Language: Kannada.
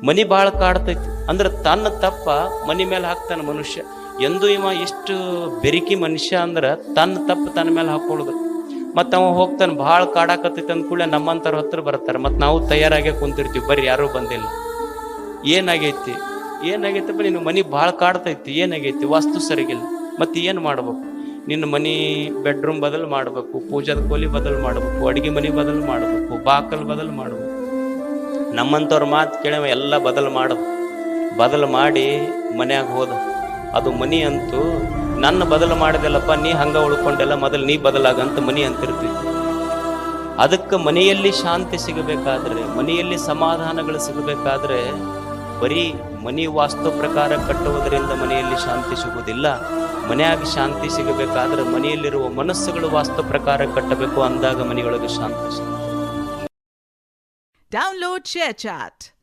ಮನಿ ಭಾಳ ಕಾಡ್ತೈತಿ. ಅಂದ್ರೆ ತನ್ನ ತಪ್ಪ ಮನಿ ಮೇಲೆ ಹಾಕ್ತಾನ ಮನುಷ್ಯ. ಎಂದು ಇವ ಎಷ್ಟು ಬೆರಿಕಿ ಮನುಷ್ಯ ಅಂದ್ರೆ ತನ್ನ ತಪ್ಪು ತನ್ನ ಮೇಲೆ ಹಾಕೊಳ್ಳೋದು. ಮತ್ತು ಅವ ಹೋಗ್ತಾನೆ ಭಾಳ ಕಾಡಾಕತ್ತೈತಿ ಅಂದ್ಕೂಡಲೇ ನಮ್ಮಂಥವ್ರ ಹತ್ರ ಬರ್ತಾರೆ. ಮತ್ತು ನಾವು ತಯಾರಾಗೇ ಕುಂತಿರ್ತೀವಿ, ಬರ್ರಿ ಯಾರೂ ಬಂದಿಲ್ಲ. ಏನಾಗೈತಿ ಏನಾಗೈತಪ್ಪ, ನಿನ್ನ ಮನಿ ಭಾಳ ಕಾಡ್ತೈತಿ, ಏನಾಗೈತಿ? ವಾಸ್ತು ಸರಿಗಿಲ್ಲ. ಮತ್ತು ಏನು ಮಾಡ್ಬೇಕು? ನಿನ್ನ ಮನಿ ಬೆಡ್ರೂಮ್ ಬದಲು ಮಾಡಬೇಕು, ಪೂಜಾದ ಕೋಲಿ ಬದಲು ಮಾಡಬೇಕು, ಅಡುಗೆ ಮನೆ ಬದಲು ಮಾಡಬೇಕು, ಬಾಕಲ್ ಬದಲು ಮಾಡಬೇಕು. ನಮ್ಮಂಥವ್ರ ಮಾತು ಕೇಳವ ಎಲ್ಲ ಬದಲು ಮಾಡಿ ಮನ್ಯಾಗ ಹೋದ. ಅದು ಮನಿ ಅಂತೂ ನನ್ನ ಬದಲು ಮಾಡಿದೆಲ್ಲಪ್ಪ, ನೀ ಹಂಗ ಉಳ್ಕೊಂಡೆಲ್ಲ, ಮೊದಲು ನೀ ಬದಲಾಗಂತ ಮನಿ ಅಂತಿರ್ತೀವಿ. ಅದಕ್ಕೆ ಮನೆಯಲ್ಲಿ ಶಾಂತಿ ಸಿಗಬೇಕಾದ್ರೆ, ಮನೆಯಲ್ಲಿ ಸಮಾಧಾನಗಳು ಸಿಗಬೇಕಾದ್ರೆ ಬರೀ ಮನಿ ವಾಸ್ತು ಪ್ರಕಾರ ಕಟ್ಟುವುದರಿಂದ ಮನೆಯಲ್ಲಿ ಶಾಂತಿ ಸಿಗುವುದಿಲ್ಲ. ಮನೆಯಾಗ ಶಾಂತಿ ಸಿಗಬೇಕಾದ್ರೆ ಮನೆಯಲ್ಲಿರುವ ಮನಸ್ಸುಗಳು ವಾಸ್ತು ಪ್ರಕಾರ ಕಟ್ಟಬೇಕು. ಅಂದಾಗ ಮನೆಯೊಳಗೆ ಶಾಂತಿ ಸಿಗುತ್ತೆ. Download ShareChat.